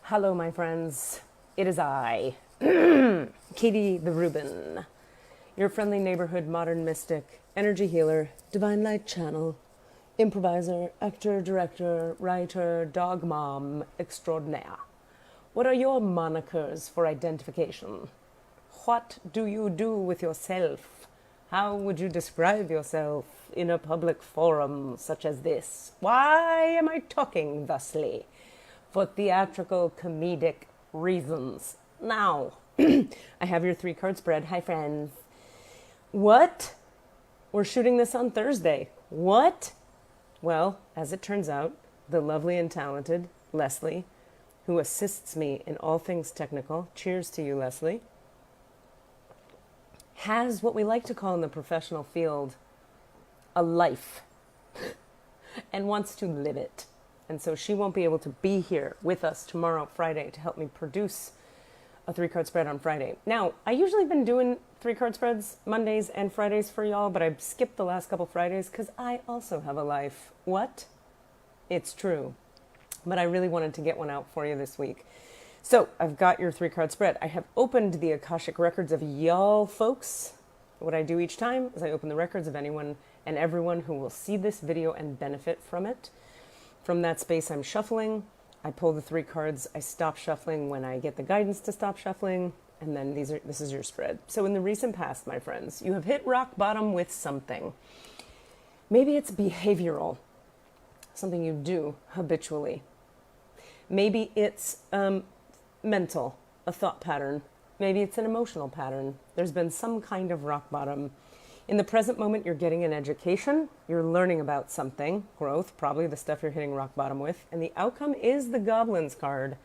Hello, my friends. It is I, Katie the Rubin, your friendly neighborhood modern mystic, energy healer, divine light channel, improviser, actor, director, writer, dog mom extraordinaire. What are your monikers for identification? What do you do with yourself? How would you describe yourself in a public forum such as this? Why am I talking thusly? For theatrical, comedic reasons. Now, I have your 3-card spread. Hi, friends. What? We're shooting this on Thursday. What? Well, as it turns out, the lovely and talented Leslie, who assists me in all things technical, cheers to you, Leslie, has what we like to call in the professional field a life and wants to live it. And so she won't be able to be here with us tomorrow, Friday, to help me produce a 3-card spread on Friday. Now, I usually been doing 3-card spreads Mondays and Fridays for y'all, but I've skipped the last couple Fridays because I also have a life. What? It's true. But I really wanted to get one out for you this week. So I've got your 3-card spread. I have opened the Akashic records of y'all folks. What I do each time is I open the records of anyone and everyone who will see this video and benefit from it. From that space, I'm shuffling. I pull the 3 cards. I stop shuffling when I get the guidance to stop shuffling. And then this is your spread. So in the recent past, my friends, you have hit rock bottom with something. Maybe it's behavioral, something you do habitually. Maybe it's mental, a thought pattern. Maybe it's an emotional pattern. There's been some kind of rock bottom. In the present moment, you're getting an education, you're learning about something, growth, probably the stuff you're hitting rock bottom with, and the outcome is the goblins card.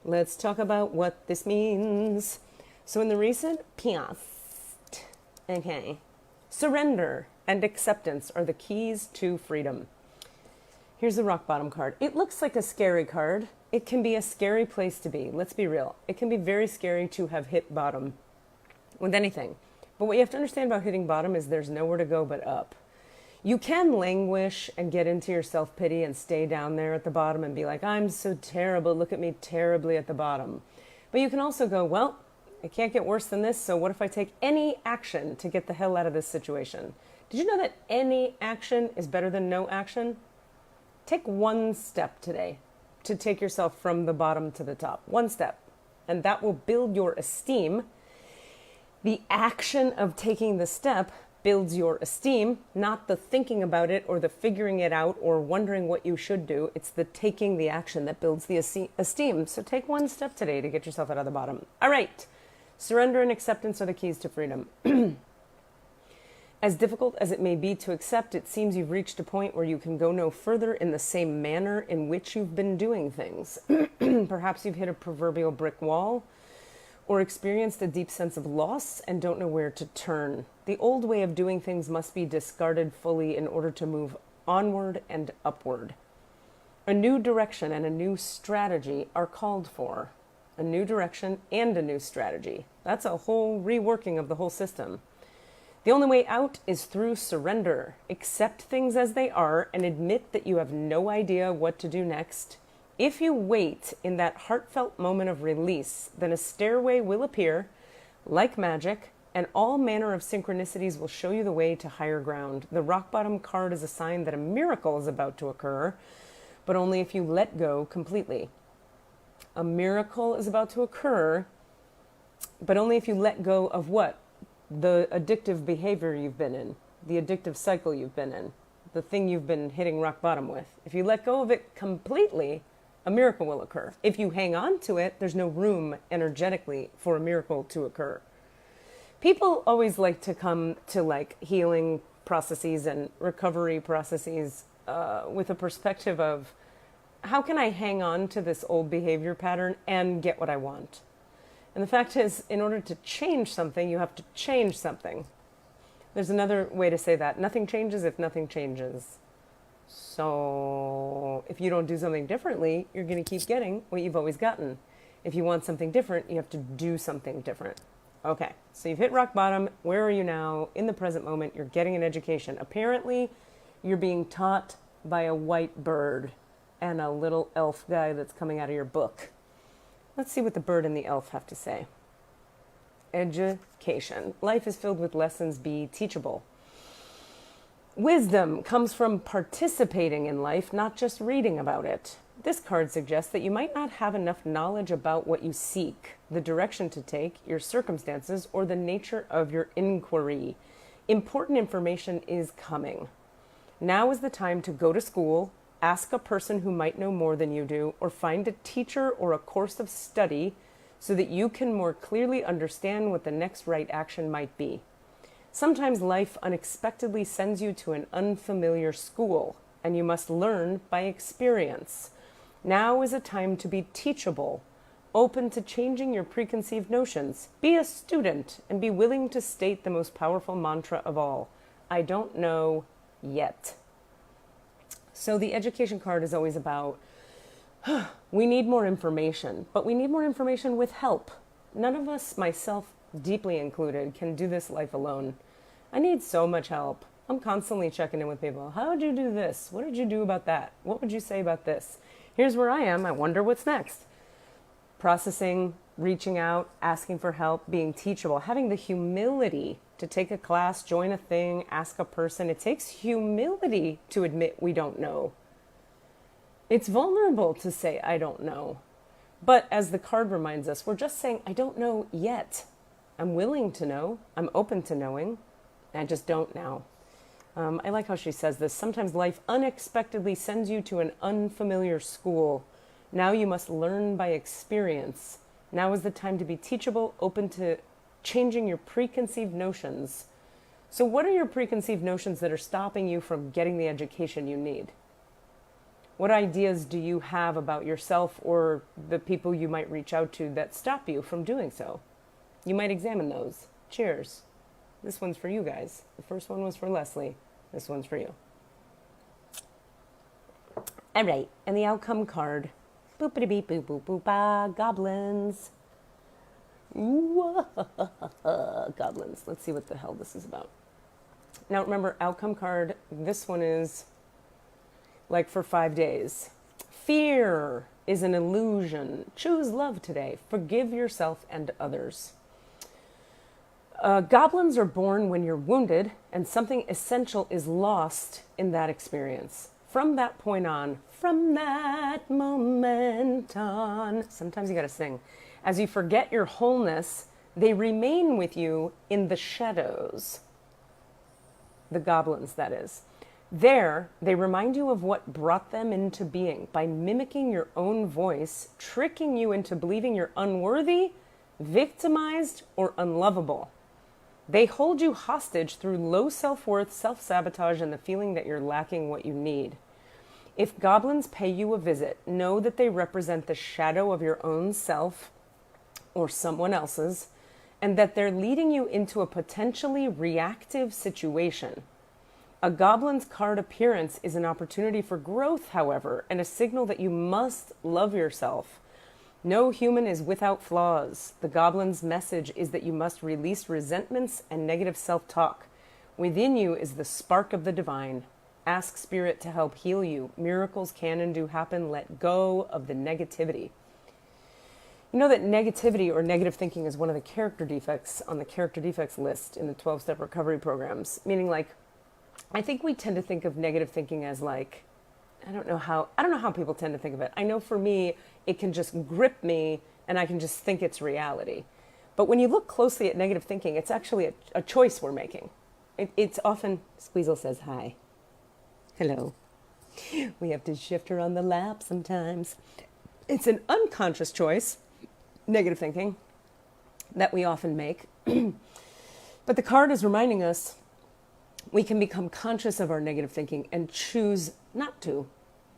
Let's talk about what this means. So in the recent past, okay, surrender and acceptance are the keys to freedom. Here's the rock bottom card. It looks like a scary card. It can be a scary place to be. Let's be real. It can be very scary to have hit bottom with anything. But what you have to understand about hitting bottom is there's nowhere to go but up. You can languish and get into your self-pity and stay down there at the bottom and be like, I'm so terrible, look at me terribly at the bottom. But you can also go, well, it can't get worse than this, so what if I take any action to get the hell out of this situation? Did you know that any action is better than no action? Take one step today to take yourself from the bottom to the top. One step. And that will build your esteem. The action of taking the step builds your esteem, not the thinking about it or the figuring it out or wondering what you should do. It's the taking the action that builds the esteem. So take one step today to get yourself out of the bottom. All right. Surrender and acceptance are the keys to freedom. As difficult as it may be to accept, it seems you've reached a point where you can go no further in the same manner in which you've been doing things. Perhaps you've hit a proverbial brick wall, or experienced a deep sense of loss and don't know where to turn. The old way of doing things must be discarded fully in order to move onward and upward. A new direction and a new strategy are called for. A new direction and a new strategy. That's a whole reworking of the whole system. The only way out is through surrender. Accept things as they are and admit that you have no idea what to do next. If you wait in that heartfelt moment of release, then a stairway will appear, like magic, and all manner of synchronicities will show you the way to higher ground. The rock bottom card is a sign that a miracle is about to occur, but only if you let go completely. A miracle is about to occur, but only if you let go of what? The addictive behavior you've been in, the addictive cycle you've been in, the thing you've been hitting rock bottom with. If you let go of it completely, a miracle will occur. If you hang on to it, there's no room energetically for a miracle to occur. People always like to come to like healing processes and recovery processes with a perspective of, how can I hang on to this old behavior pattern and get what I want? And the fact is, in order to change something, you have to change something. There's another way to say that. Nothing changes if nothing changes. So if you don't do something differently, you're going to keep getting what you've always gotten. If you want something different, you have to do something different. Okay, so you've hit rock bottom. Where are you now? In the present moment, you're getting an education. Apparently, you're being taught by a white bird and a little elf guy that's coming out of your book. Let's see what the bird and the elf have to say. Education. Life is filled with lessons. Be teachable. Wisdom comes from participating in life, not just reading about it. This card suggests that you might not have enough knowledge about what you seek, the direction to take, your circumstances, or the nature of your inquiry. Important information is coming. Now is the time to go to school, ask a person who might know more than you do, or find a teacher or a course of study so that you can more clearly understand what the next right action might be. Sometimes life unexpectedly sends you to an unfamiliar school, and you must learn by experience. Now is a time to be teachable, open to changing your preconceived notions. Be a student and be willing to state the most powerful mantra of all. I don't know yet. So the education card is always about, we need more information, but we need more information with help. None of us, myself deeply included, can do this life alone. I need so much help. I'm constantly checking in with people. How did you do this? What did you do about that? What would you say about this? Here's where I am. I wonder what's next. Processing, reaching out, asking for help, being teachable, having the humility to take a class, join a thing, ask a person. It takes humility to admit we don't know. It's vulnerable to say, I don't know. But as the card reminds us, we're just saying, I don't know yet. I'm willing to know. I'm open to knowing. I just don't now. I like how she says this. Sometimes life unexpectedly sends you to an unfamiliar school. Now you must learn by experience. Now is the time to be teachable, open to changing your preconceived notions. So what are your preconceived notions that are stopping you from getting the education you need? What ideas do you have about yourself or the people you might reach out to that stop you from doing so? You might examine those. Cheers. This one's for you guys. The first one was for Leslie. This one's for you. All right, and the outcome card. Boopity beep boop boop boop ba. Goblins. Ooh, goblins. Let's see what the hell this is about. Now remember, outcome card. This one is like for 5 days. Fear is an illusion. Choose love today. Forgive yourself and others. Goblins are born when you're wounded and something essential is lost in that experience. From that point on, from that moment on, sometimes you gotta sing. As you forget your wholeness, they remain with you in the shadows. The goblins, that is. There, they remind you of what brought them into being by mimicking your own voice, tricking you into believing you're unworthy, victimized, or unlovable. They hold you hostage through low self-worth, self-sabotage, and the feeling that you're lacking what you need. If goblins pay you a visit, know that they represent the shadow of your own self or someone else's, and that they're leading you into a potentially reactive situation. A goblin's card appearance is an opportunity for growth, however, and a signal that you must love yourself. No human is without flaws. The goblin's message is that you must release resentments and negative self-talk. Within you is the spark of the divine. Ask Spirit to help heal you. Miracles can and do happen. Let go of the negativity. You know that negativity or negative thinking is one of the character defects on the character defects list in the 12-step recovery programs. Meaning, like, I think we tend to think of negative thinking as like, I don't know how people tend to think of it. I know for me, it can just grip me and I can just think it's reality. But when you look closely at negative thinking, it's actually a choice we're making. It's often, Squeezle says hi. Hello. We have to shift her on the lap sometimes. It's an unconscious choice, negative thinking, that we often make. But the card is reminding us we can become conscious of our negative thinking and choose not to.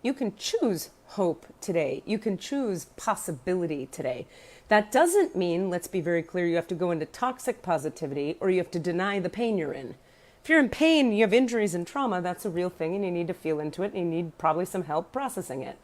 You can choose hope today. You can choose possibility today. That doesn't mean, let's be very clear, you have to go into toxic positivity or you have to deny the pain you're in. If you're in pain, you have injuries and trauma, that's a real thing and you need to feel into it and you need probably some help processing it.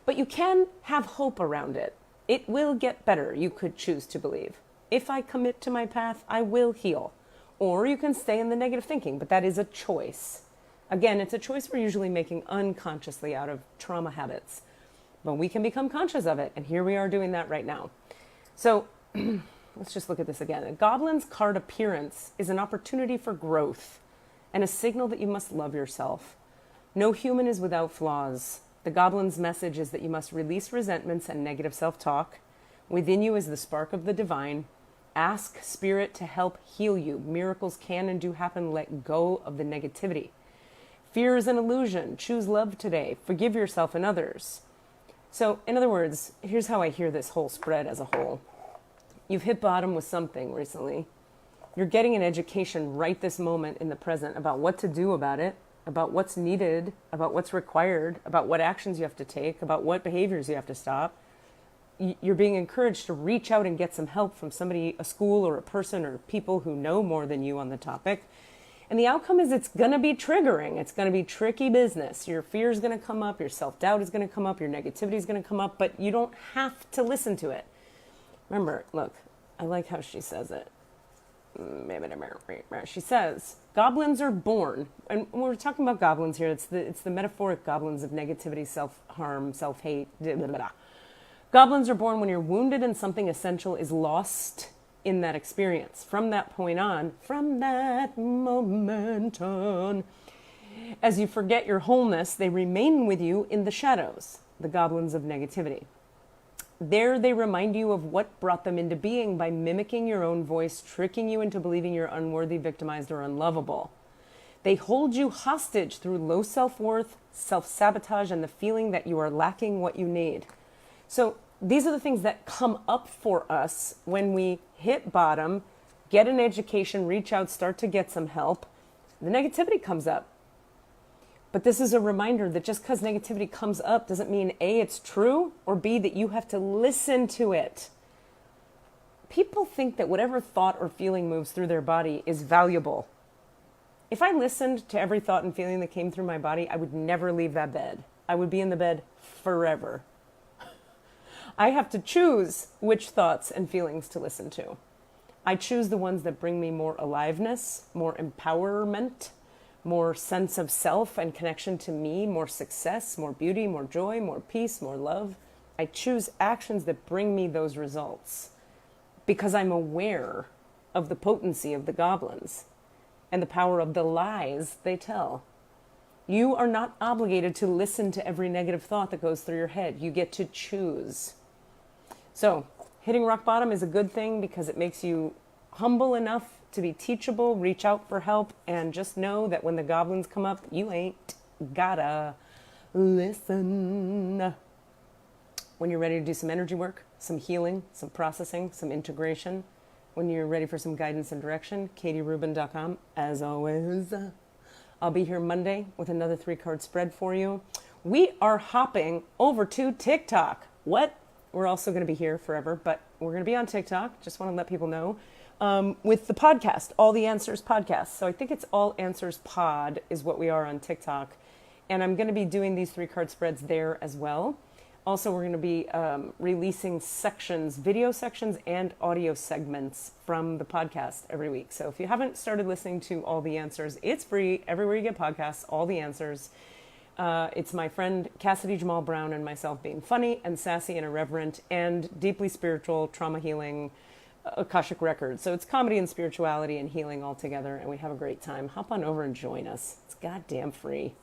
But you can have hope around it. It will get better, you could choose to believe. If I commit to my path, I will heal. Or you can stay in the negative thinking, but that is a choice. Again, it's a choice we're usually making unconsciously out of trauma habits. but we can become conscious of it. And here we are doing that right now. So let's just look at this again. A goblin's card appearance is an opportunity for growth and a signal that you must love yourself. No human is without flaws. The goblin's message is that you must release resentments and negative self-talk. Within you is the spark of the divine. Ask Spirit to help heal you. Miracles can and do happen. Let go of the negativity. Fear is an illusion. Choose love today. Forgive yourself and others. So, in other words, here's how I hear this whole spread as a whole. You've hit bottom with something recently. You're getting an education right this moment in the present about what to do about it, about what's needed, about what's required, about what actions you have to take, about what behaviors you have to stop. You're being encouraged to reach out and get some help from somebody, a school or a person or people who know more than you on the topic. And the outcome is it's going to be triggering. It's going to be tricky business. Your fear is going to come up. Your self-doubt is going to come up. Your negativity is going to come up. But you don't have to listen to it. Remember, look, I like how she says it. She says, goblins are born. And when we're talking about goblins here, it's the metaphoric goblins of negativity, self-harm, self-hate. Blah, blah, blah. Goblins are born when you're wounded and something essential is lost in that experience. From that point on, from that moment on, as you forget your wholeness, they remain with you in the shadows, the goblins of negativity. There they remind you of what brought them into being by mimicking your own voice, tricking you into believing you're unworthy, victimized, or unlovable. They hold you hostage through low self-worth, self-sabotage, and the feeling that you are lacking what you need. So these are the things that come up for us when we hit bottom, get an education, reach out, start to get some help. The negativity comes up. But this is a reminder that just because negativity comes up doesn't mean A, it's true, or B, that you have to listen to it. People think that whatever thought or feeling moves through their body is valuable. If I listened to every thought and feeling that came through my body, I would never leave that bed. I would be in the bed forever. I have to choose which thoughts and feelings to listen to. I choose the ones that bring me more aliveness, more empowerment, more sense of self and connection to me, more success, more beauty, more joy, more peace, more love. I choose actions that bring me those results because I'm aware of the potency of the goblins and the power of the lies they tell. You are not obligated to listen to every negative thought that goes through your head. You get to choose. So, hitting rock bottom is a good thing because it makes you humble enough to be teachable, reach out for help, and just know that when the goblins come up, you ain't gotta listen. When you're ready to do some energy work, some healing, some processing, some integration, when you're ready for some guidance and direction, katierubin.com. As always, I'll be here Monday with another 3-card spread for you. We are hopping over to TikTok. What? We're also going to be here forever, but we're going to be on TikTok. Just want to let people know. With the podcast, All the Answers podcast. So I think it's All Answers Pod is what we are on TikTok. And I'm going to be doing these 3-card spreads there as well. Also, we're going to be releasing sections, video sections and audio segments from the podcast every week. So if you haven't started listening to All the Answers, it's free everywhere you get podcasts, All the Answers. It's my friend Cassidy Jamal Brown and myself being funny and sassy and irreverent and deeply spiritual, trauma healing, Akashic Records. So it's comedy and spirituality and healing all together, and we have a great time. Hop on over and join us. It's goddamn free.